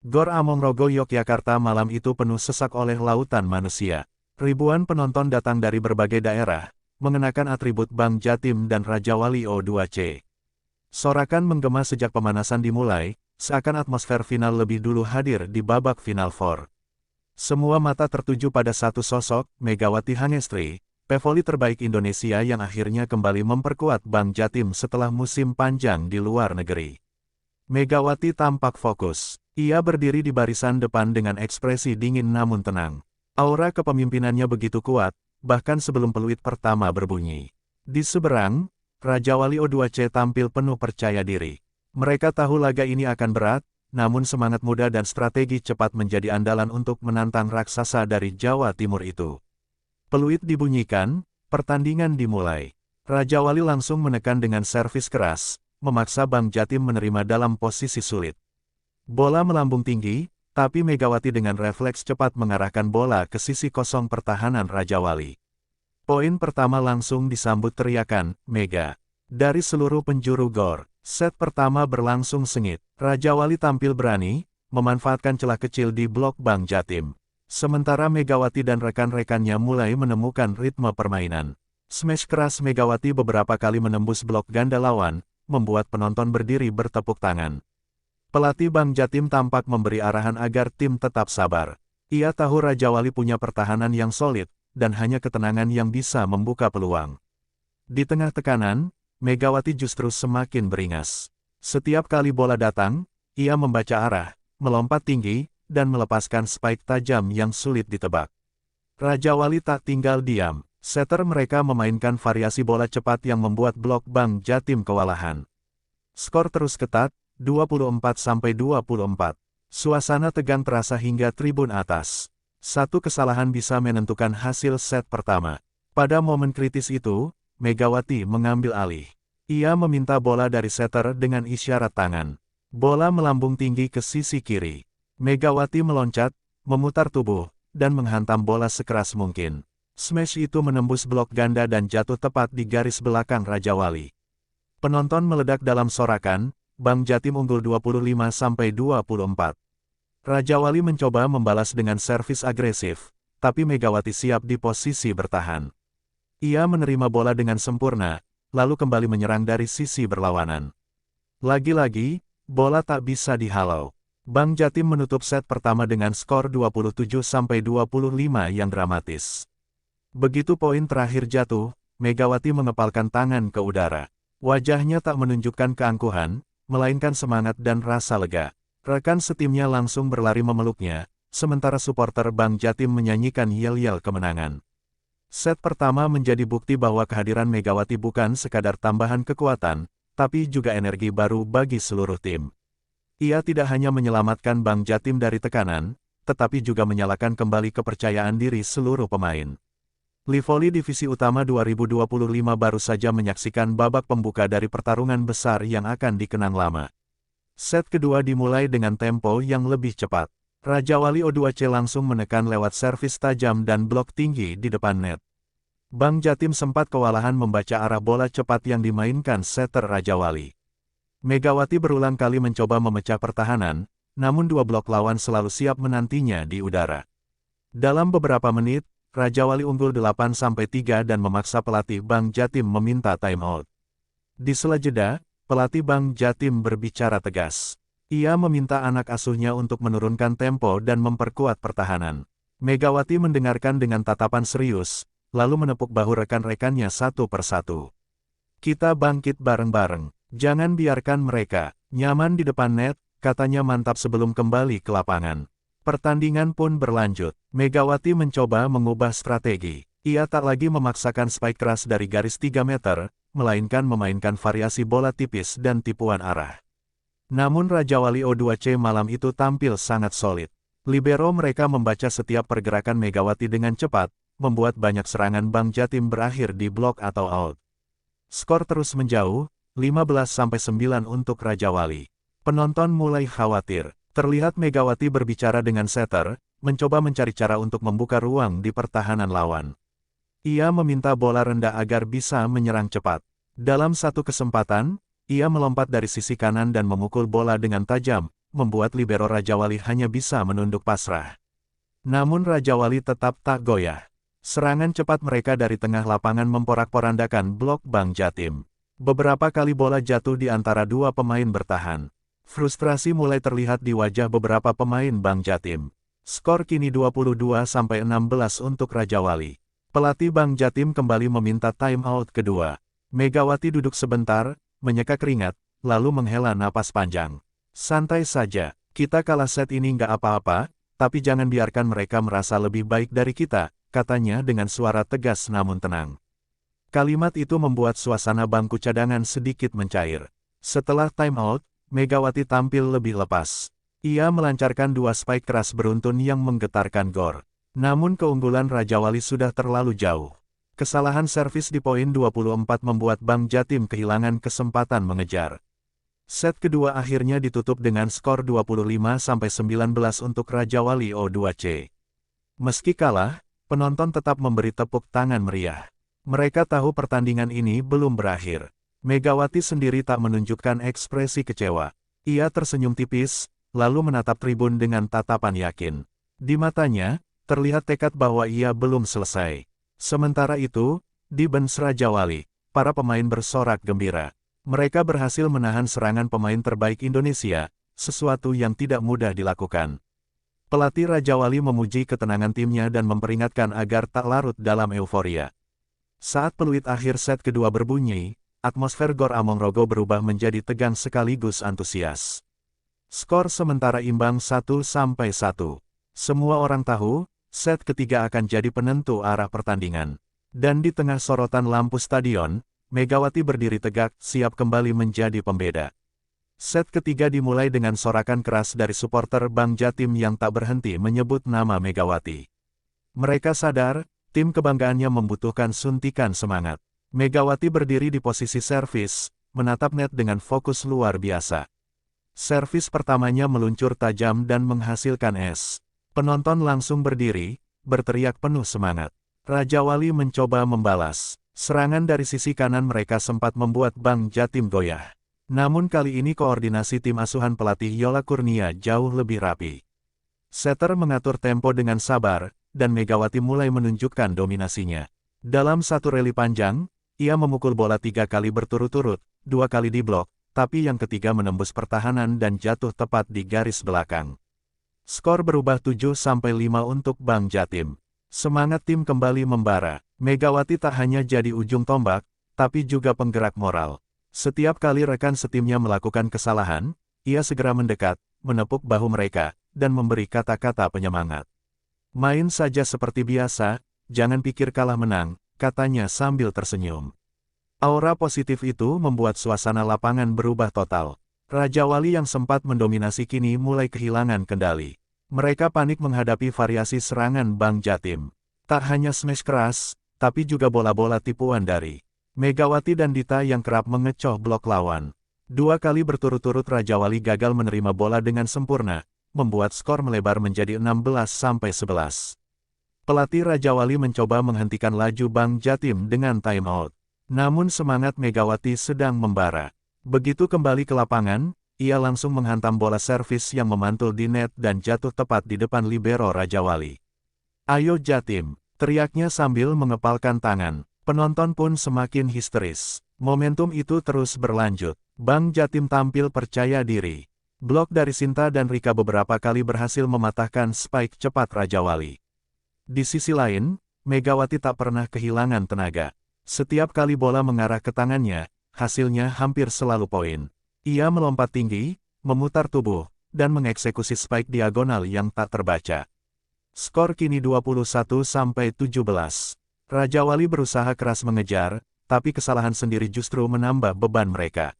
Gor Amongrogo Yogyakarta malam itu penuh sesak oleh lautan manusia. Ribuan penonton datang dari berbagai daerah, mengenakan atribut Bank Jatim dan Raja Wali O2C. Sorakan menggema sejak pemanasan dimulai, seakan atmosfer final lebih dulu hadir di babak final 4. Semua mata tertuju pada satu sosok, Megawati Hangestri, pevoli terbaik Indonesia yang akhirnya kembali memperkuat Bank Jatim setelah musim panjang di luar negeri. Megawati tampak fokus. Ia berdiri di barisan depan dengan ekspresi dingin namun tenang. Aura kepemimpinannya begitu kuat, bahkan sebelum peluit pertama berbunyi. Di seberang, Raja Wali O2C tampil penuh percaya diri. Mereka tahu laga ini akan berat, namun semangat muda dan strategi cepat menjadi andalan untuk menantang raksasa dari Jawa Timur itu. Peluit dibunyikan, pertandingan dimulai. Raja Wali langsung menekan dengan servis keras, memaksa Bank Jatim menerima dalam posisi sulit. Bola melambung tinggi, tapi Megawati dengan refleks cepat mengarahkan bola ke sisi kosong pertahanan Raja Wali. Poin pertama langsung disambut teriakan, "Mega!" dari seluruh penjuru gor. Set pertama berlangsung sengit. Raja Wali tampil berani, memanfaatkan celah kecil di blok Bank Jatim. Sementara Megawati dan rekan-rekannya mulai menemukan ritme permainan. Smash keras Megawati beberapa kali menembus blok ganda lawan, membuat penonton berdiri bertepuk tangan. Pelatih Bank Jatim tampak memberi arahan agar tim tetap sabar. Ia tahu Raja Wali punya pertahanan yang solid, dan hanya ketenangan yang bisa membuka peluang. Di tengah tekanan, Megawati justru semakin beringas. Setiap kali bola datang, ia membaca arah, melompat tinggi, dan melepaskan spike tajam yang sulit ditebak. Raja Wali tak tinggal diam. Setter mereka memainkan variasi bola cepat yang membuat blok Bank Jatim kewalahan. Skor terus ketat, 24-24. Suasana tegang terasa hingga tribun atas. Satu kesalahan bisa menentukan hasil set pertama. Pada momen kritis itu, Megawati mengambil alih. Ia meminta bola dari setter dengan isyarat tangan. Bola melambung tinggi ke sisi kiri. Megawati meloncat, memutar tubuh, dan menghantam bola sekeras mungkin. Smash itu menembus blok ganda dan jatuh tepat di garis belakang Raja Wali. Penonton meledak dalam sorakan. Bank Jatim unggul 25-24. Raja Wali mencoba membalas dengan servis agresif, tapi Megawati siap di posisi bertahan. Ia menerima bola dengan sempurna, lalu kembali menyerang dari sisi berlawanan. Lagi-lagi, bola tak bisa dihalau. Bank Jatim menutup set pertama dengan skor 27-25 yang dramatis. Begitu poin terakhir jatuh, Megawati mengepalkan tangan ke udara. Wajahnya tak menunjukkan keangkuhan, melainkan semangat dan rasa lega. Rekan setimnya langsung berlari memeluknya, sementara supporter Bank Jatim menyanyikan yel-yel kemenangan. Set pertama menjadi bukti bahwa kehadiran Megawati bukan sekadar tambahan kekuatan, tapi juga energi baru bagi seluruh tim. Ia tidak hanya menyelamatkan Bank Jatim dari tekanan, tetapi juga menyalakan kembali kepercayaan diri seluruh pemain. Livoli Divisi Utama 2025 baru saja menyaksikan babak pembuka dari pertarungan besar yang akan dikenang lama. Set kedua dimulai dengan tempo yang lebih cepat. Raja Wali O2C langsung menekan lewat servis tajam dan blok tinggi di depan net. Bank Jatim sempat kewalahan membaca arah bola cepat yang dimainkan setter Raja Wali. Megawati berulang kali mencoba memecah pertahanan, namun dua blok lawan selalu siap menantinya di udara. Dalam beberapa menit, Raja Wali unggul 8-3 dan memaksa pelatih Bank Jatim meminta timeout. Di sela jeda, pelatih Bank Jatim berbicara tegas. Ia meminta anak asuhnya untuk menurunkan tempo dan memperkuat pertahanan. Megawati mendengarkan dengan tatapan serius, lalu menepuk bahu rekan-rekannya satu persatu. "Kita bangkit bareng-bareng. Jangan biarkan mereka nyaman di depan net," katanya mantap sebelum kembali ke lapangan. Pertandingan pun berlanjut. Megawati mencoba mengubah strategi. Ia tak lagi memaksakan spike keras dari garis 3 meter, melainkan memainkan variasi bola tipis dan tipuan arah. Namun Raja Wali O2C malam itu tampil sangat solid. Libero mereka membaca setiap pergerakan Megawati dengan cepat, membuat banyak serangan Bank Jatim berakhir di blok atau out. Skor terus menjauh, 15-9 untuk Raja Wali. Penonton mulai khawatir. Terlihat Megawati berbicara dengan setter, mencoba mencari cara untuk membuka ruang di pertahanan lawan. Ia meminta bola rendah agar bisa menyerang cepat. Dalam satu kesempatan, ia melompat dari sisi kanan dan memukul bola dengan tajam, membuat libero Raja Wali hanya bisa menunduk pasrah. Namun Raja Wali tetap tak goyah. Serangan cepat mereka dari tengah lapangan memporak-porandakan blok Bang Jatim. Beberapa kali bola jatuh di antara dua pemain bertahan. Frustrasi mulai terlihat di wajah beberapa pemain Bang Jatim. Skor kini 22-16 untuk Raja Wali. Pelatih Bang Jatim kembali meminta time out kedua. Megawati duduk sebentar, menyeka keringat, lalu menghela napas panjang. Santai saja, kita kalah set ini nggak apa-apa, tapi jangan biarkan mereka merasa lebih baik dari kita, katanya dengan suara tegas namun tenang. Kalimat itu membuat suasana bangku cadangan sedikit mencair. Setelah time out, Megawati tampil lebih lepas. Ia melancarkan dua spike keras beruntun yang menggetarkan gor. Namun keunggulan Raja Wali sudah terlalu jauh. Kesalahan servis di poin 24 membuat Bang Jatim kehilangan kesempatan mengejar. Set kedua akhirnya ditutup dengan skor 25-19 untuk Raja Wali O2C. Meski kalah, penonton tetap memberi tepuk tangan meriah. Mereka tahu pertandingan ini belum berakhir. Megawati sendiri tak menunjukkan ekspresi kecewa. Ia tersenyum tipis, lalu menatap tribun dengan tatapan yakin. Di matanya, terlihat tekad bahwa ia belum selesai. Sementara itu, di bench Raja Wali, para pemain bersorak gembira. Mereka berhasil menahan serangan pemain terbaik Indonesia, sesuatu yang tidak mudah dilakukan. Pelatih Raja Wali memuji ketenangan timnya dan memperingatkan agar tak larut dalam euforia. Saat peluit akhir set kedua berbunyi, atmosfer Gor Amongrogo berubah menjadi tegang sekaligus antusias. Skor sementara imbang 1-1. Semua orang tahu, set ketiga akan jadi penentu arah pertandingan. Dan di tengah sorotan lampu stadion, Megawati berdiri tegak, siap kembali menjadi pembeda. Set ketiga dimulai dengan sorakan keras dari supporter Bang Jatim yang tak berhenti menyebut nama Megawati. Mereka sadar, tim kebanggaannya membutuhkan suntikan semangat. Megawati berdiri di posisi servis, menatap net dengan fokus luar biasa. Servis pertamanya meluncur tajam dan menghasilkan es. Penonton langsung berdiri, berteriak penuh semangat. Raja Wali mencoba membalas. Serangan dari sisi kanan mereka sempat membuat Bang Jatim goyah. Namun kali ini koordinasi tim asuhan pelatih Yola Kurnia jauh lebih rapi. Setter mengatur tempo dengan sabar, dan Megawati mulai menunjukkan dominasinya. Dalam satu rally panjang, ia memukul bola 3 kali berturut-turut, 2 kali di blok, tapi yang ketiga menembus pertahanan dan jatuh tepat di garis belakang. Skor berubah 7-5 untuk Bang Jatim. Semangat tim kembali membara. Megawati tak hanya jadi ujung tombak, tapi juga penggerak moral. Setiap kali rekan setimnya melakukan kesalahan, ia segera mendekat, menepuk bahu mereka, dan memberi kata-kata penyemangat. Main saja seperti biasa, jangan pikir kalah menang, katanya sambil tersenyum. Aura positif itu membuat suasana lapangan berubah total. Raja Wali yang sempat mendominasi kini mulai kehilangan kendali. Mereka panik menghadapi variasi serangan Bang Jatim. Tak hanya smash keras, tapi juga bola-bola tipuan dari Megawati dan Dita yang kerap mengecoh blok lawan. 2 kali berturut-turut Raja Wali gagal menerima bola dengan sempurna, membuat skor melebar menjadi 16-11. Pelatih Raja Wali mencoba menghentikan laju Bang Jatim dengan time out. Namun semangat Megawati sedang membara. Begitu kembali ke lapangan, ia langsung menghantam bola servis yang memantul di net dan jatuh tepat di depan libero Raja Wali. "Ayo Jatim!" teriaknya sambil mengepalkan tangan. Penonton pun semakin histeris. Momentum itu terus berlanjut. Bang Jatim tampil percaya diri. Blok dari Sinta dan Rika beberapa kali berhasil mematahkan spike cepat Raja Wali. Di sisi lain, Megawati tak pernah kehilangan tenaga. Setiap kali bola mengarah ke tangannya, hasilnya hampir selalu poin. Ia melompat tinggi, memutar tubuh, dan mengeksekusi spike diagonal yang tak terbaca. Skor kini 21-17. Raja Wali berusaha keras mengejar, tapi kesalahan sendiri justru menambah beban mereka.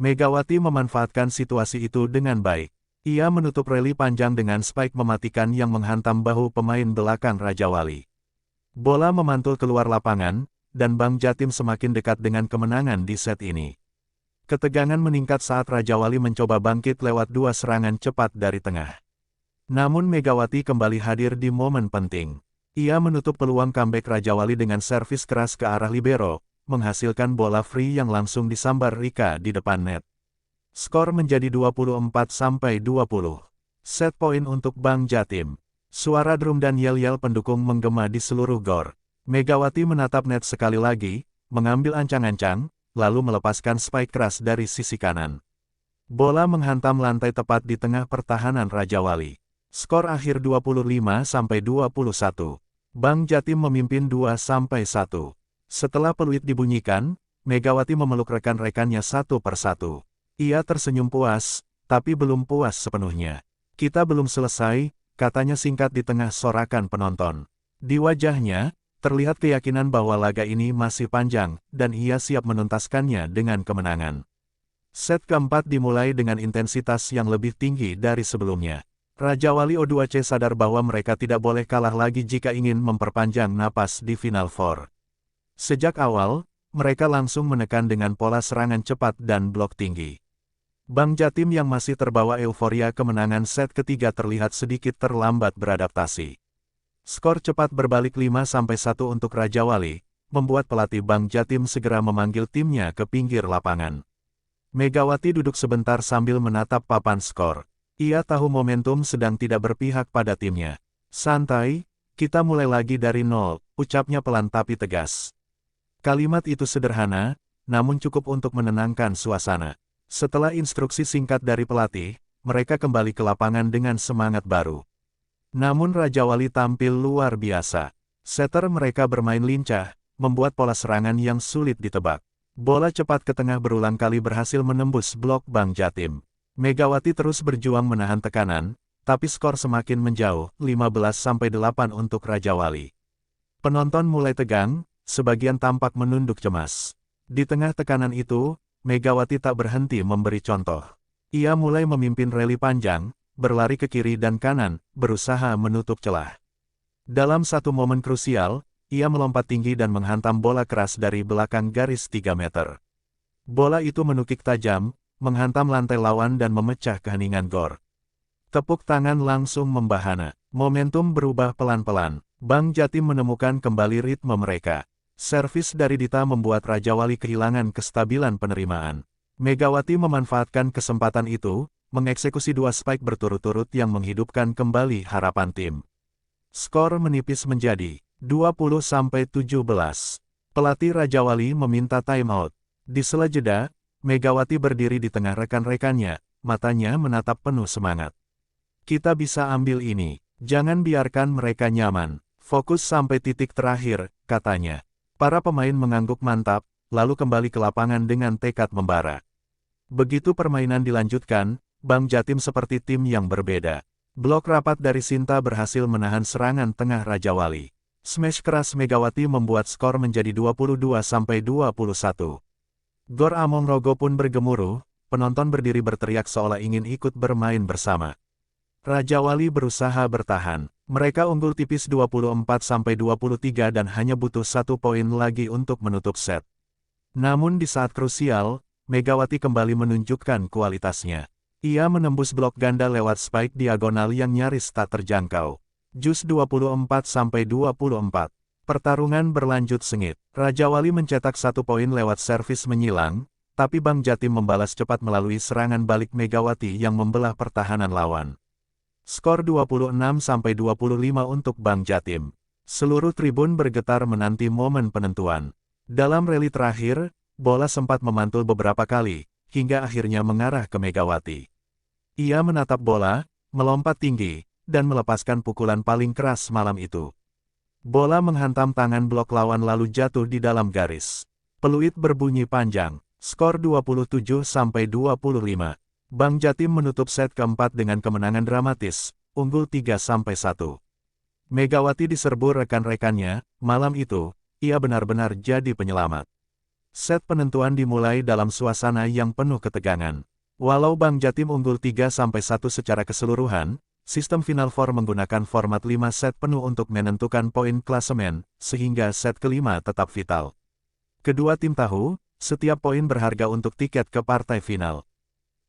Megawati memanfaatkan situasi itu dengan baik. Ia menutup rally panjang dengan spike mematikan yang menghantam bahu pemain belakang Raja Wali. Bola memantul keluar lapangan, dan Bang Jatim semakin dekat dengan kemenangan di set ini. Ketegangan meningkat saat Raja Wali mencoba bangkit lewat 2 serangan cepat dari tengah. Namun Megawati kembali hadir di momen penting. Ia menutup peluang comeback Raja Wali dengan servis keras ke arah libero, menghasilkan bola free yang langsung disambar Rika di depan net. Skor menjadi 24-20. Set poin untuk Bang Jatim. Suara drum dan yel-yel pendukung menggema di seluruh gor. Megawati menatap net sekali lagi, mengambil ancang-ancang, lalu melepaskan spike keras dari sisi kanan. Bola menghantam lantai tepat di tengah pertahanan Raja Wali. Skor akhir 25-21. Bang Jatim memimpin 2-1. Setelah peluit dibunyikan, Megawati memeluk rekan-rekannya satu persatu. Ia tersenyum puas, tapi belum puas sepenuhnya. Kita belum selesai, katanya singkat di tengah sorakan penonton. Di wajahnya, terlihat keyakinan bahwa laga ini masih panjang, dan ia siap menuntaskannya dengan kemenangan. Set keempat dimulai dengan intensitas yang lebih tinggi dari sebelumnya. Raja Wali O2C sadar bahwa mereka tidak boleh kalah lagi jika ingin memperpanjang napas di Final Four. Sejak awal, mereka langsung menekan dengan pola serangan cepat dan blok tinggi. Bang Jatim yang masih terbawa euforia kemenangan set ketiga terlihat sedikit terlambat beradaptasi. Skor cepat berbalik 5-1 untuk Raja Wali, membuat pelatih Bang Jatim segera memanggil timnya ke pinggir lapangan. Megawati duduk sebentar sambil menatap papan skor. Ia tahu momentum sedang tidak berpihak pada timnya. Santai, kita mulai lagi dari nol, ucapnya pelan tapi tegas. Kalimat itu sederhana, namun cukup untuk menenangkan suasana. Setelah instruksi singkat dari pelatih, mereka kembali ke lapangan dengan semangat baru. Namun Raja Wali tampil luar biasa. Setter mereka bermain lincah, membuat pola serangan yang sulit ditebak. Bola cepat ke tengah berulang kali berhasil menembus blok Bang Jatim. Megawati terus berjuang menahan tekanan, tapi skor semakin menjauh, 15-8 untuk Raja Wali. Penonton mulai tegang, sebagian tampak menunduk cemas. Di tengah tekanan itu, Megawati tak berhenti memberi contoh. Ia mulai memimpin rally panjang, berlari ke kiri dan kanan, berusaha menutup celah. Dalam satu momen krusial, ia melompat tinggi dan menghantam bola keras dari belakang garis 3 meter. Bola itu menukik tajam, menghantam lantai lawan dan memecah keheningan gor. Tepuk tangan langsung membahana. Momentum berubah pelan-pelan. Bang Jatim menemukan kembali ritme mereka. Servis dari Dita membuat Raja Wali kehilangan kestabilan penerimaan. Megawati memanfaatkan kesempatan itu, mengeksekusi 2 spike berturut-turut yang menghidupkan kembali harapan tim. Skor menipis menjadi 20-17. Pelatih Raja Wali meminta timeout. Di sela jeda, Megawati berdiri di tengah rekan-rekannya, matanya menatap penuh semangat. Kita bisa ambil ini, jangan biarkan mereka nyaman. Fokus sampai titik terakhir, katanya. Para pemain mengangguk mantap, lalu kembali ke lapangan dengan tekad membara. Begitu permainan dilanjutkan, Bang Jatim seperti tim yang berbeda. Blok rapat dari Sinta berhasil menahan serangan tengah Raja Wali. Smash keras Megawati membuat skor menjadi 22-21. Gor Among Rogo pun bergemuruh, penonton berdiri berteriak seolah ingin ikut bermain bersama. Raja Wali berusaha bertahan. Mereka unggul tipis 24-23 dan hanya butuh 1 poin lagi untuk menutup set. Namun di saat krusial, Megawati kembali menunjukkan kualitasnya. Ia menembus blok ganda lewat spike diagonal yang nyaris tak terjangkau. Jus 24-24. Pertarungan berlanjut sengit. Raja Wali mencetak 1 poin lewat servis menyilang, tapi Bang Jatim membalas cepat melalui serangan balik Megawati yang membelah pertahanan lawan. Skor 26-25 untuk Bang Jatim. Seluruh tribun bergetar menanti momen penentuan. Dalam rally terakhir, bola sempat memantul beberapa kali, hingga akhirnya mengarah ke Megawati. Ia menatap bola, melompat tinggi, dan melepaskan pukulan paling keras malam itu. Bola menghantam tangan blok lawan lalu jatuh di dalam garis. Peluit berbunyi panjang. Skor 27-25. Bang Jatim menutup set keempat dengan kemenangan dramatis, unggul 3-1. Megawati diserbu rekan-rekannya, malam itu, ia benar-benar jadi penyelamat. Set penentuan dimulai dalam suasana yang penuh ketegangan. Walau Bang Jatim unggul 3-1 secara keseluruhan, sistem Final Four menggunakan format 5 set penuh untuk menentukan poin klasemen, sehingga set kelima tetap vital. Kedua tim tahu, setiap poin berharga untuk tiket ke partai final.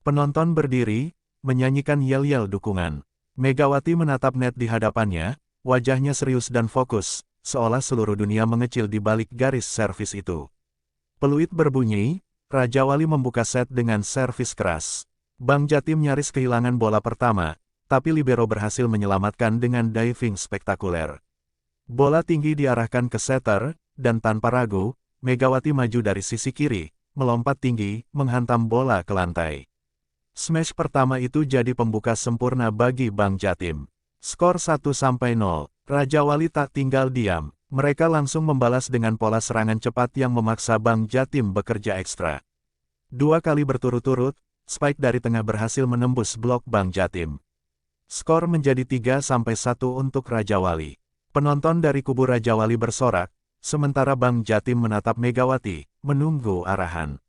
Penonton berdiri, menyanyikan yel-yel dukungan. Megawati menatap net di hadapannya, wajahnya serius dan fokus, seolah seluruh dunia mengecil di balik garis servis itu. Peluit berbunyi, Raja Wali membuka set dengan servis keras. Bang Jatim nyaris kehilangan bola pertama, tapi libero berhasil menyelamatkan dengan diving spektakuler. Bola tinggi diarahkan ke setter, dan tanpa ragu, Megawati maju dari sisi kiri, melompat tinggi, menghantam bola ke lantai. Smash pertama itu jadi pembuka sempurna bagi Bang Jatim. Skor 1-0, Raja Wali tak tinggal diam. Mereka langsung membalas dengan pola serangan cepat yang memaksa Bang Jatim bekerja ekstra. 2 kali berturut-turut, spike dari tengah berhasil menembus blok Bang Jatim. Skor menjadi 3-1 untuk Raja Wali. Penonton dari kubu Raja Wali bersorak, sementara Bang Jatim menatap Megawati, menunggu arahan.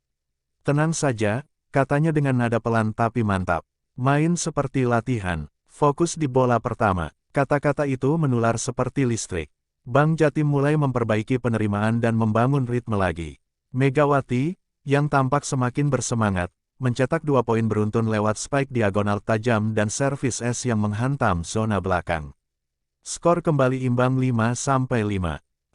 Tenang saja, katanya dengan nada pelan tapi mantap. Main seperti latihan, fokus di bola pertama. Kata-kata itu menular seperti listrik. Bang Jatim mulai memperbaiki penerimaan dan membangun ritme lagi. Megawati, yang tampak semakin bersemangat, mencetak 2 poin beruntun lewat spike diagonal tajam dan servis es yang menghantam zona belakang. Skor kembali imbang 5-5.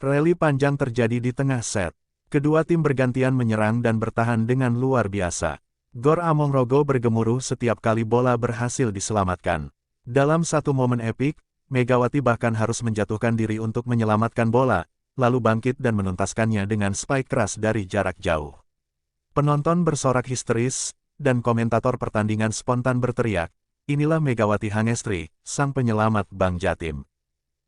Rally panjang terjadi di tengah set. Kedua tim bergantian menyerang dan bertahan dengan luar biasa. Gor Amongrogo bergemuruh setiap kali bola berhasil diselamatkan. Dalam satu momen epik, Megawati bahkan harus menjatuhkan diri untuk menyelamatkan bola, lalu bangkit dan menuntaskannya dengan spike keras dari jarak jauh. Penonton bersorak histeris, dan komentator pertandingan spontan berteriak, "Inilah Megawati Hangestri, sang penyelamat Bang Jatim."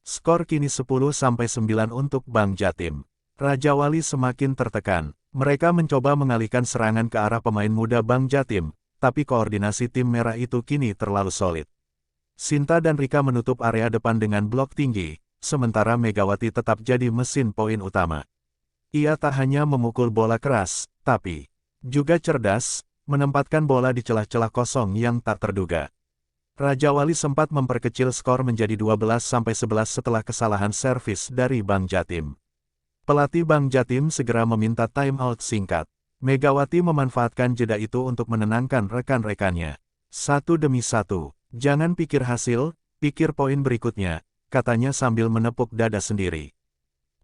Skor kini 10-9 untuk Bang Jatim. Raja Wali semakin tertekan. Mereka mencoba mengalihkan serangan ke arah pemain muda Bang Jatim, tapi koordinasi tim merah itu kini terlalu solid. Sinta dan Rika menutup area depan dengan blok tinggi, sementara Megawati tetap jadi mesin poin utama. Ia tak hanya memukul bola keras, tapi juga cerdas, menempatkan bola di celah-celah kosong yang tak terduga. Raja Wali sempat memperkecil skor menjadi 12-11 setelah kesalahan servis dari Bang Jatim. Pelatih Bang Jatim segera meminta timeout singkat. Megawati memanfaatkan jeda itu untuk menenangkan rekan-rekannya. Satu demi satu. Jangan pikir hasil, pikir poin berikutnya, katanya sambil menepuk dada sendiri.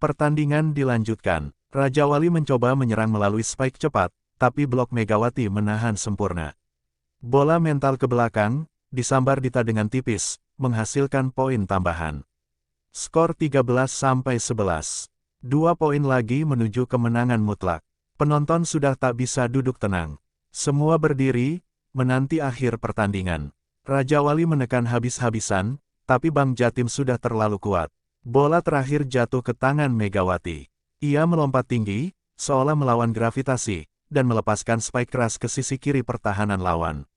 Pertandingan dilanjutkan. Raja Wali mencoba menyerang melalui spike cepat, tapi blok Megawati menahan sempurna. Bola mental ke belakang, disambar Dita dengan tipis, menghasilkan poin tambahan. Skor 13-11. 2 poin lagi menuju kemenangan mutlak. Penonton sudah tak bisa duduk tenang. Semua berdiri, menanti akhir pertandingan. Raja Wali menekan habis-habisan, tapi Bang Jatim sudah terlalu kuat. Bola terakhir jatuh ke tangan Megawati. Ia melompat tinggi, seolah melawan gravitasi, dan melepaskan spike keras ke sisi kiri pertahanan lawan.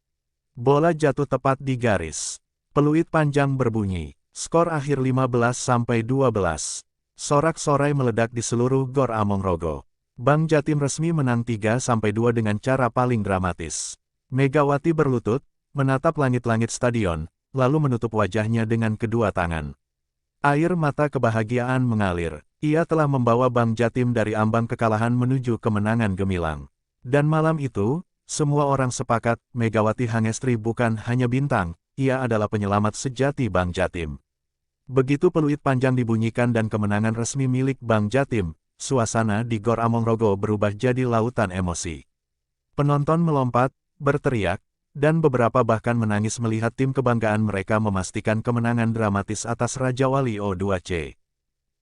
Bola jatuh tepat di garis. Peluit panjang berbunyi. Skor akhir 15-12. Sorak-sorai meledak di seluruh Gor Amongrogo. Bang Jatim resmi menang 3-2 dengan cara paling dramatis. Megawati berlutut, menatap langit-langit stadion, lalu menutup wajahnya dengan kedua tangan. Air mata kebahagiaan mengalir. Ia telah membawa Bang Jatim dari ambang kekalahan menuju kemenangan gemilang. Dan malam itu, semua orang sepakat, Megawati Hangestri bukan hanya bintang, ia adalah penyelamat sejati Bang Jatim. Begitu peluit panjang dibunyikan dan kemenangan resmi milik Bang Jatim, suasana di Gor Amongrogo berubah jadi lautan emosi. Penonton melompat, berteriak, dan beberapa bahkan menangis melihat tim kebanggaan mereka memastikan kemenangan dramatis atas Raja Wali O2C.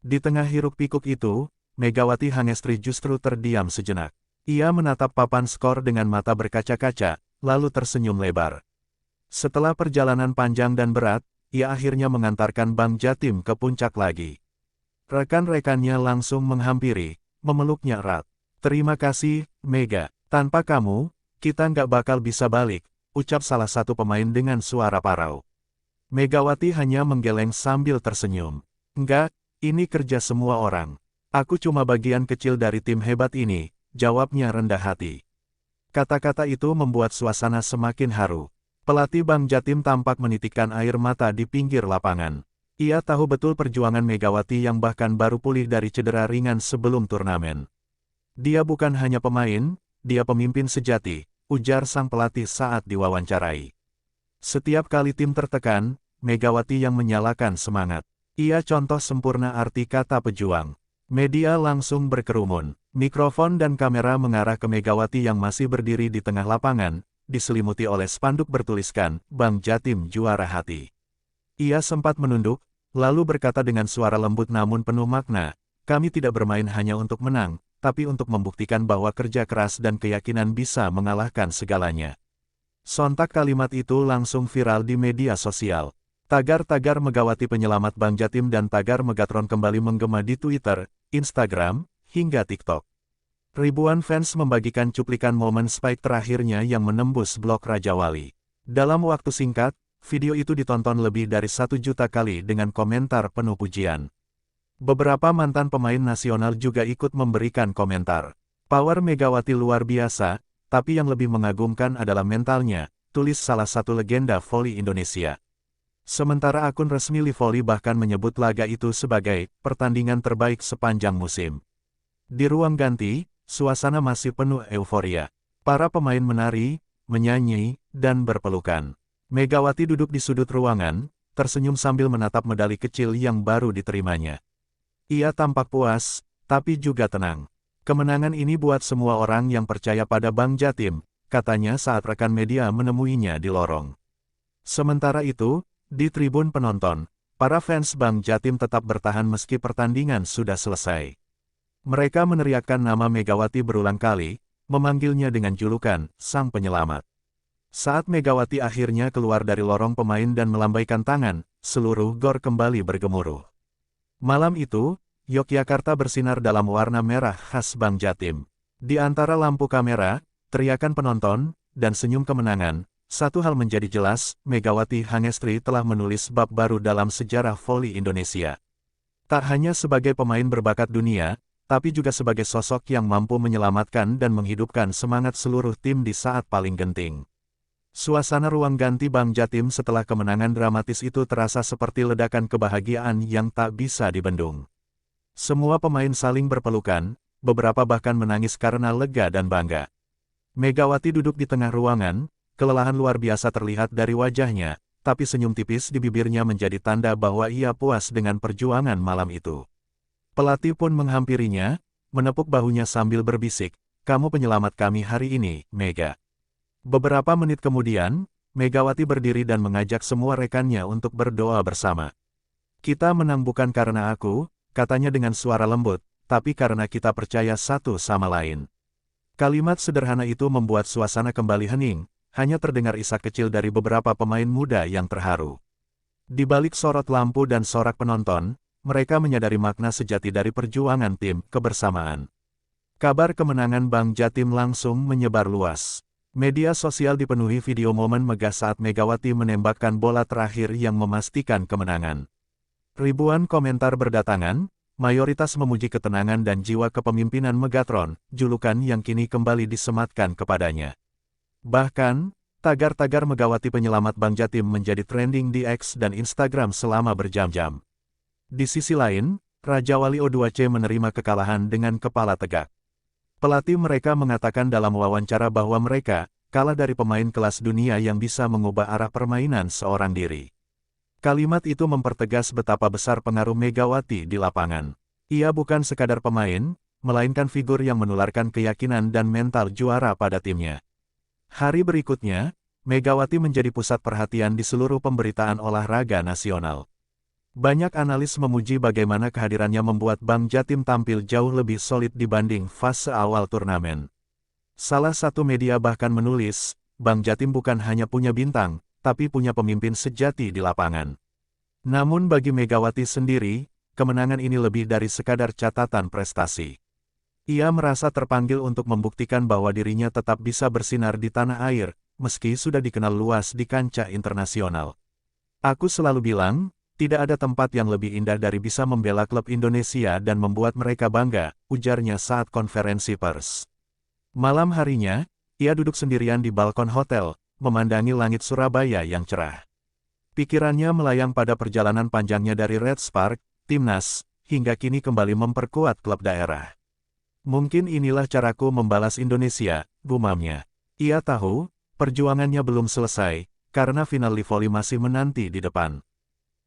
Di tengah hiruk-pikuk itu, Megawati Hangestri justru terdiam sejenak. Ia menatap papan skor dengan mata berkaca-kaca, lalu tersenyum lebar. Setelah perjalanan panjang dan berat, ia akhirnya mengantarkan Bang Jatim ke puncak lagi. Rekan-rekannya langsung menghampiri, memeluknya erat. "Terima kasih, Mega. Tanpa kamu, kita nggak bakal bisa balik," ucap salah satu pemain dengan suara parau. Megawati hanya menggeleng sambil tersenyum. "Enggak, ini kerja semua orang. Aku cuma bagian kecil dari tim hebat ini," jawabnya rendah hati. Kata-kata itu membuat suasana semakin haru. Pelatih Bang Jatim tampak menitikkan air mata di pinggir lapangan. Ia tahu betul perjuangan Megawati yang bahkan baru pulih dari cedera ringan sebelum turnamen. "Dia bukan hanya pemain, dia pemimpin sejati," ujar sang pelatih saat diwawancarai. Setiap kali tim tertekan, Megawati yang menyalakan semangat. Ia contoh sempurna arti kata pejuang. Media langsung berkerumun. Mikrofon dan kamera mengarah ke Megawati yang masih berdiri di tengah lapangan, diselimuti oleh spanduk bertuliskan, "Bang Jatim Juara Hati." Ia sempat menunduk, lalu berkata dengan suara lembut namun penuh makna, "Kami tidak bermain hanya untuk menang, tapi untuk membuktikan bahwa kerja keras dan keyakinan bisa mengalahkan segalanya." Sontak kalimat itu langsung viral di media sosial. Tagar-tagar Megawati penyelamat Bang Jatim dan tagar Megatron kembali menggema di Twitter, Instagram, hingga TikTok. Ribuan fans membagikan cuplikan momen spike terakhirnya yang menembus blok Raja Wali. Dalam waktu singkat, video itu ditonton lebih dari 1 juta kali dengan komentar penuh pujian. Beberapa mantan pemain nasional juga ikut memberikan komentar. "Power Megawati luar biasa, tapi yang lebih mengagumkan adalah mentalnya," tulis salah satu legenda voli Indonesia. Sementara akun resmi Livoli bahkan menyebut laga itu sebagai pertandingan terbaik sepanjang musim. Di ruang ganti, suasana masih penuh euforia. Para pemain menari, menyanyi, dan berpelukan. Megawati duduk di sudut ruangan, tersenyum sambil menatap medali kecil yang baru diterimanya. Ia tampak puas, tapi juga tenang. "Kemenangan ini buat semua orang yang percaya pada Bang Jatim," katanya saat rekan media menemuinya di lorong. Sementara itu, di tribun penonton, para fans Bang Jatim tetap bertahan meski pertandingan sudah selesai. Mereka meneriakkan nama Megawati berulang kali, memanggilnya dengan julukan Sang Penyelamat. Saat Megawati akhirnya keluar dari lorong pemain dan melambaikan tangan, seluruh gor kembali bergemuruh. Malam itu, Yogyakarta bersinar dalam warna merah khas Bang Jatim. Di antara lampu kamera, teriakan penonton, dan senyum kemenangan, satu hal menjadi jelas, Megawati Hangestri telah menulis bab baru dalam sejarah voli Indonesia. Tak hanya sebagai pemain berbakat dunia, tapi juga sebagai sosok yang mampu menyelamatkan dan menghidupkan semangat seluruh tim di saat paling genting. Suasana ruang ganti Bang Jatim setelah kemenangan dramatis itu terasa seperti ledakan kebahagiaan yang tak bisa dibendung. Semua pemain saling berpelukan, beberapa bahkan menangis karena lega dan bangga. Megawati duduk di tengah ruangan, kelelahan luar biasa terlihat dari wajahnya, tapi senyum tipis di bibirnya menjadi tanda bahwa ia puas dengan perjuangan malam itu. Pelatih pun menghampirinya, menepuk bahunya sambil berbisik, "Kamu penyelamat kami hari ini, Mega." Beberapa menit kemudian, Megawati berdiri dan mengajak semua rekannya untuk berdoa bersama. "Kita menang bukan karena aku," katanya dengan suara lembut, "tapi karena kita percaya satu sama lain." Kalimat sederhana itu membuat suasana kembali hening. Hanya terdengar isak kecil dari beberapa pemain muda yang terharu. Di balik sorot lampu dan sorak penonton, mereka menyadari makna sejati dari perjuangan tim kebersamaan. Kabar kemenangan Bang Jatim langsung menyebar luas. Media sosial dipenuhi video momen megah saat Megawati menembakkan bola terakhir yang memastikan kemenangan. Ribuan komentar berdatangan, mayoritas memuji ketenangan dan jiwa kepemimpinan Megatron, julukan yang kini kembali disematkan kepadanya. Bahkan, tagar-tagar Megawati penyelamat Bang Jatim menjadi trending di X dan Instagram selama berjam-jam. Di sisi lain, Raja Wali O2C menerima kekalahan dengan kepala tegak. Pelatih mereka mengatakan dalam wawancara bahwa mereka kalah dari pemain kelas dunia yang bisa mengubah arah permainan seorang diri. Kalimat itu mempertegas betapa besar pengaruh Megawati di lapangan. Ia bukan sekadar pemain, melainkan figur yang menularkan keyakinan dan mental juara pada timnya. Hari berikutnya, Megawati menjadi pusat perhatian di seluruh pemberitaan olahraga nasional. Banyak analis memuji bagaimana kehadirannya membuat Bang Jatim tampil jauh lebih solid dibanding fase awal turnamen. Salah satu media bahkan menulis, Bang Jatim bukan hanya punya bintang, tapi punya pemimpin sejati di lapangan. Namun bagi Megawati sendiri, kemenangan ini lebih dari sekadar catatan prestasi. Ia merasa terpanggil untuk membuktikan bahwa dirinya tetap bisa bersinar di tanah air, meski sudah dikenal luas di kancah internasional. "Aku selalu bilang, tidak ada tempat yang lebih indah dari bisa membela klub Indonesia dan membuat mereka bangga," ujarnya saat konferensi pers. Malam harinya, ia duduk sendirian di balkon hotel, memandangi langit Surabaya yang cerah. Pikirannya melayang pada perjalanan panjangnya dari Red Spark, Timnas, hingga kini kembali memperkuat klub daerah. "Mungkin inilah caraku membalas Indonesia," gumamnya. Ia tahu, perjuangannya belum selesai, karena final Livoli masih menanti di depan.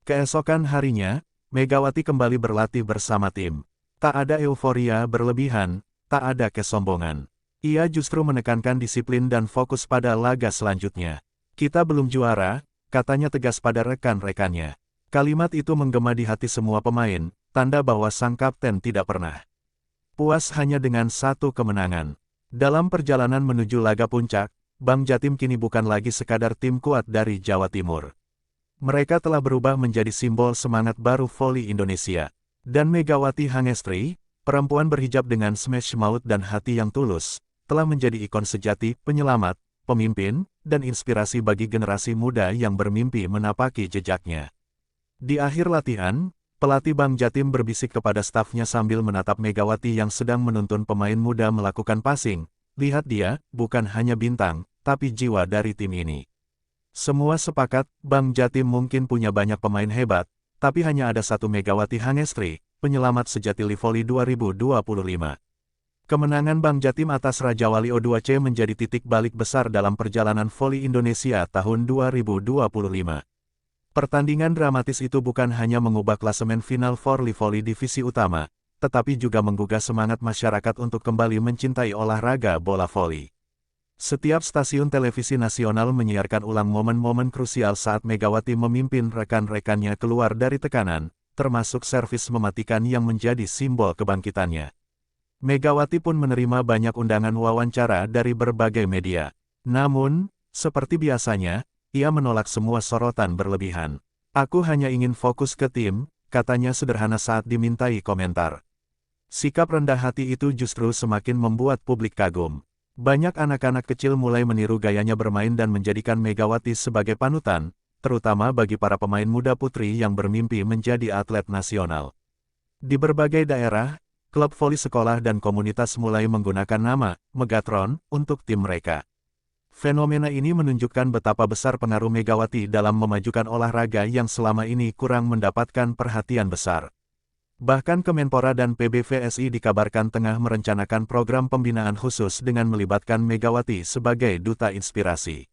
Keesokan harinya, Megawati kembali berlatih bersama tim. Tak ada euforia berlebihan, tak ada kesombongan. Ia justru menekankan disiplin dan fokus pada laga selanjutnya. Kita belum juara, katanya tegas pada rekan-rekannya. Kalimat itu menggema di hati semua pemain, tanda bahwa sang kapten tidak pernah puas hanya dengan satu kemenangan. Dalam perjalanan menuju laga puncak, Bank Jatim kini bukan lagi sekadar tim kuat dari Jawa Timur. Mereka telah berubah menjadi simbol semangat baru voli Indonesia. Dan Megawati Hangestri, perempuan berhijab dengan smash mouth dan hati yang tulus, telah menjadi ikon sejati, penyelamat, pemimpin, dan inspirasi bagi generasi muda yang bermimpi menapaki jejaknya. Di akhir latihan, pelatih Bank Jatim berbisik kepada stafnya sambil menatap Megawati yang sedang menuntun pemain muda melakukan passing. Lihat dia, bukan hanya bintang, tapi jiwa dari tim ini. Semua sepakat, Bank Jatim mungkin punya banyak pemain hebat, tapi hanya ada satu Megawati Hangestri, penyelamat sejati Livoli 2025. Kemenangan Bank Jatim atas Raja Wali O2C menjadi titik balik besar dalam perjalanan voli Indonesia tahun 2025. Pertandingan dramatis itu bukan hanya mengubah klasemen final voli divisi utama, tetapi juga menggugah semangat masyarakat untuk kembali mencintai olahraga bola voli. Setiap stasiun televisi nasional menyiarkan ulang momen-momen krusial saat Megawati memimpin rekan-rekannya keluar dari tekanan, termasuk servis mematikan yang menjadi simbol kebangkitannya. Megawati pun menerima banyak undangan wawancara dari berbagai media. Namun, seperti biasanya, ia menolak semua sorotan berlebihan. Aku hanya ingin fokus ke tim, katanya sederhana saat dimintai komentar. Sikap rendah hati itu justru semakin membuat publik kagum. Banyak anak-anak kecil mulai meniru gayanya bermain dan menjadikan Megawati sebagai panutan, terutama bagi para pemain muda putri yang bermimpi menjadi atlet nasional. Di berbagai daerah, klub voli sekolah dan komunitas mulai menggunakan nama Megatron untuk tim mereka. Fenomena ini menunjukkan betapa besar pengaruh Megawati dalam memajukan olahraga yang selama ini kurang mendapatkan perhatian besar. Bahkan Kemenpora dan PBVSI dikabarkan tengah merencanakan program pembinaan khusus dengan melibatkan Megawati sebagai duta inspirasi.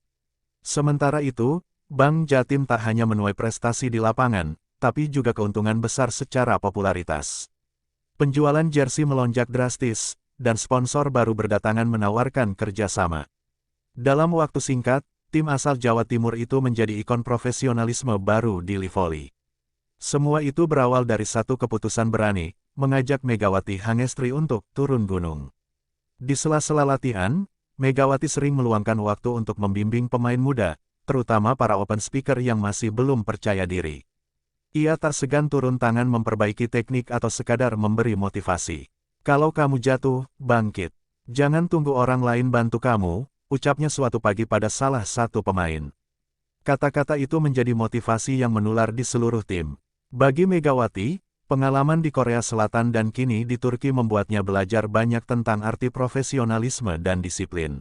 Sementara itu, Bank Jatim tak hanya menuai prestasi di lapangan, tapi juga keuntungan besar secara popularitas. Penjualan jersey melonjak drastis, dan sponsor baru berdatangan menawarkan kerjasama. Dalam waktu singkat, tim asal Jawa Timur itu menjadi ikon profesionalisme baru di Livoli. Semua itu berawal dari satu keputusan berani, mengajak Megawati Hangestri untuk turun gunung. Di sela-sela latihan, Megawati sering meluangkan waktu untuk membimbing pemain muda, terutama para open speaker yang masih belum percaya diri. Ia tak segan turun tangan memperbaiki teknik atau sekadar memberi motivasi. Kalau kamu jatuh, bangkit. Jangan tunggu orang lain bantu kamu, ucapnya suatu pagi pada salah satu pemain. Kata-kata itu menjadi motivasi yang menular di seluruh tim. Bagi Megawati, pengalaman di Korea Selatan dan kini di Turki membuatnya belajar banyak tentang arti profesionalisme dan disiplin.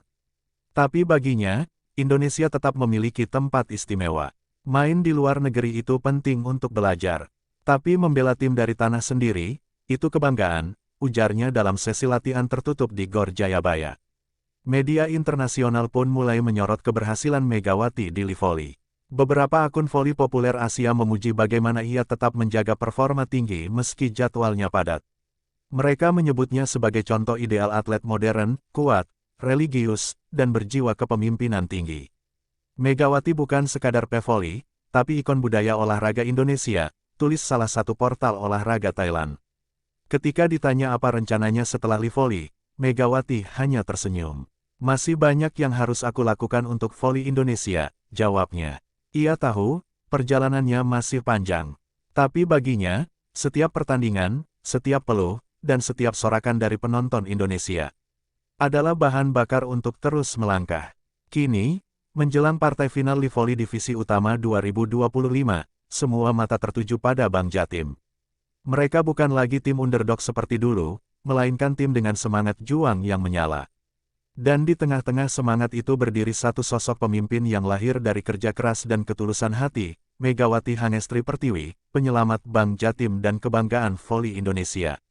Tapi baginya, Indonesia tetap memiliki tempat istimewa. Main di luar negeri itu penting untuk belajar. Tapi membela tim dari tanah sendiri, itu kebanggaan, ujarnya dalam sesi latihan tertutup di Gor Jayabaya. Media internasional pun mulai menyorot keberhasilan Megawati di Livoli. Beberapa akun voli populer Asia memuji bagaimana ia tetap menjaga performa tinggi meski jadwalnya padat. Mereka menyebutnya sebagai contoh ideal atlet modern, kuat, religius, dan berjiwa kepemimpinan tinggi. Megawati bukan sekadar pevoli, tapi ikon budaya olahraga Indonesia, tulis salah satu portal olahraga Thailand. Ketika ditanya apa rencananya setelah Livoli, Megawati hanya tersenyum. Masih banyak yang harus aku lakukan untuk voli Indonesia, jawabnya. Ia tahu, perjalanannya masih panjang. Tapi baginya, setiap pertandingan, setiap peluh, dan setiap sorakan dari penonton Indonesia adalah bahan bakar untuk terus melangkah. Kini, menjelang partai final Livoli Divisi Utama 2025, semua mata tertuju pada Bank Jatim. Mereka bukan lagi tim underdog seperti dulu, melainkan tim dengan semangat juang yang menyala. Dan di tengah-tengah semangat itu berdiri satu sosok pemimpin yang lahir dari kerja keras dan ketulusan hati, Megawati Hangestri Pertiwi, penyelamat Bank Jatim dan kebanggaan voli Indonesia.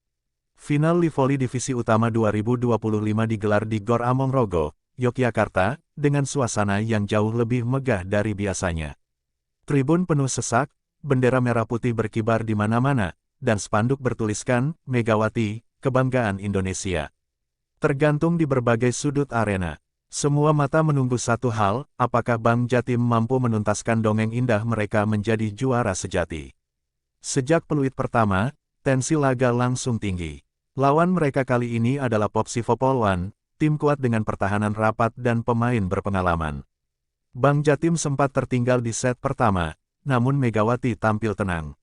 Final Livoli Divisi Utama 2025 digelar di Gor Amongrogo, Yogyakarta, dengan suasana yang jauh lebih megah dari biasanya. Tribun penuh sesak, bendera merah putih berkibar di mana-mana, dan spanduk bertuliskan, Megawati, Kebanggaan Indonesia. Tergantung di berbagai sudut arena. Semua mata menunggu satu hal, apakah Bang Jatim mampu menuntaskan dongeng indah mereka menjadi juara sejati. Sejak peluit pertama, tensi laga langsung tinggi. Lawan mereka kali ini adalah Popsivo Polwan, tim kuat dengan pertahanan rapat dan pemain berpengalaman. Bang Jatim sempat tertinggal di set pertama, namun Megawati tampil tenang.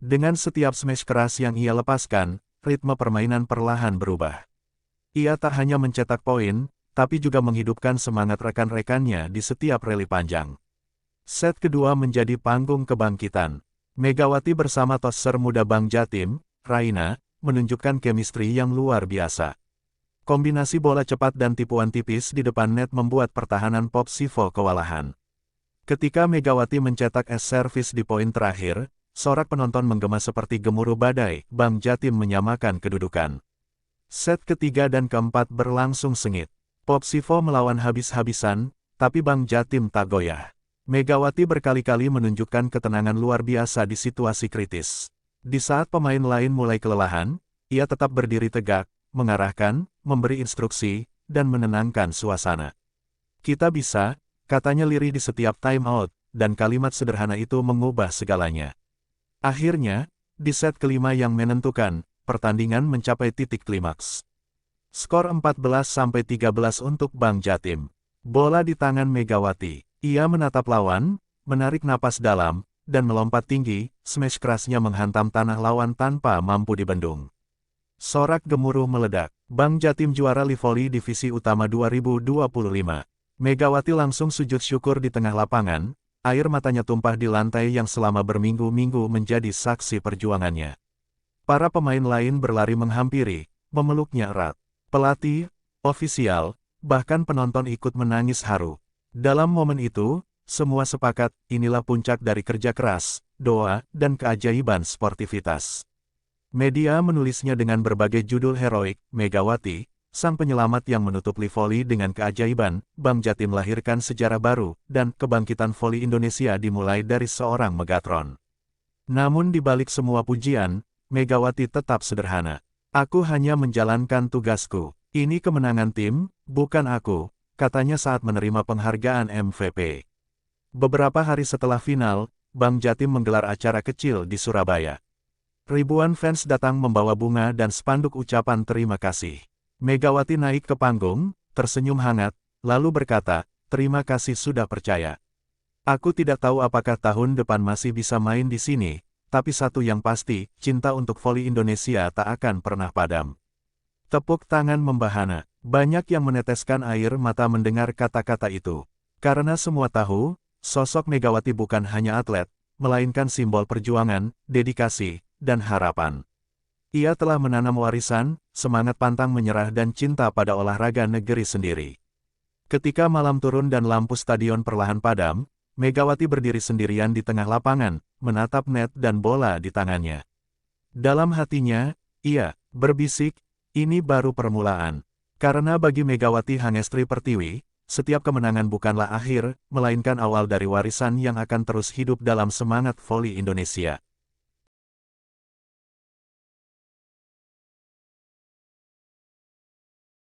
Dengan setiap smash keras yang ia lepaskan, ritme permainan perlahan berubah. Ia tak hanya mencetak poin, tapi juga menghidupkan semangat rekan-rekannya di setiap rally panjang. Set kedua menjadi panggung kebangkitan. Megawati bersama tosser muda Bang Jatim, Raina, menunjukkan chemistry yang luar biasa. Kombinasi bola cepat dan tipuan tipis di depan net membuat pertahanan Popsivo kewalahan. Ketika Megawati mencetak es-servis di poin terakhir, sorak penonton menggema seperti gemuruh badai, Bang Jatim menyamakan kedudukan. Set ketiga dan keempat berlangsung sengit. Popsivo melawan habis-habisan, tapi Bang Jatim tak goyah. Megawati berkali-kali menunjukkan ketenangan luar biasa di situasi kritis. Di saat pemain lain mulai kelelahan, ia tetap berdiri tegak, mengarahkan, memberi instruksi, dan menenangkan suasana. Kita bisa, katanya lirih di setiap time out, dan kalimat sederhana itu mengubah segalanya. Akhirnya, di set kelima yang menentukan, pertandingan mencapai titik klimaks. Skor 14-13 untuk Bang Jatim. Bola di tangan Megawati. Ia menatap lawan, menarik napas dalam, dan melompat tinggi, smash kerasnya menghantam tanah lawan tanpa mampu dibendung. Sorak gemuruh meledak. Bang Jatim juara Livoli Divisi Utama 2025. Megawati langsung sujud syukur di tengah lapangan, air matanya tumpah di lantai yang selama berminggu-minggu menjadi saksi perjuangannya. Para pemain lain berlari menghampiri, memeluknya erat. Pelatih, ofisial, bahkan penonton ikut menangis haru. Dalam momen itu, semua sepakat, inilah puncak dari kerja keras, doa, dan keajaiban sportivitas. Media menulisnya dengan berbagai judul heroik, Megawati, sang penyelamat yang menutup Livoli dengan keajaiban, Bang Jatim melahirkan sejarah baru, dan kebangkitan voli Indonesia dimulai dari seorang Megatron. Namun di balik semua pujian, Megawati tetap sederhana. Aku hanya menjalankan tugasku. Ini kemenangan tim, bukan aku, katanya saat menerima penghargaan MVP. Beberapa hari setelah final, Bang Jatim menggelar acara kecil di Surabaya. Ribuan fans datang membawa bunga dan spanduk ucapan terima kasih. Megawati naik ke panggung, tersenyum hangat, lalu berkata, "Terima kasih sudah percaya. Aku tidak tahu apakah tahun depan masih bisa main di sini. Tapi satu yang pasti, cinta untuk voli Indonesia tak akan pernah padam." Tepuk tangan membahana. Banyak yang meneteskan air mata mendengar kata-kata itu. Karena semua tahu, sosok Megawati bukan hanya atlet, melainkan simbol perjuangan, dedikasi, dan harapan. Ia telah menanam warisan, semangat pantang menyerah dan cinta pada olahraga negeri sendiri. Ketika malam turun dan lampu stadion perlahan padam, Megawati berdiri sendirian di tengah lapangan, menatap net dan bola di tangannya. Dalam hatinya, ia berbisik, ini baru permulaan. Karena bagi Megawati Hangestri Pertiwi, setiap kemenangan bukanlah akhir, melainkan awal dari warisan yang akan terus hidup dalam semangat voli Indonesia.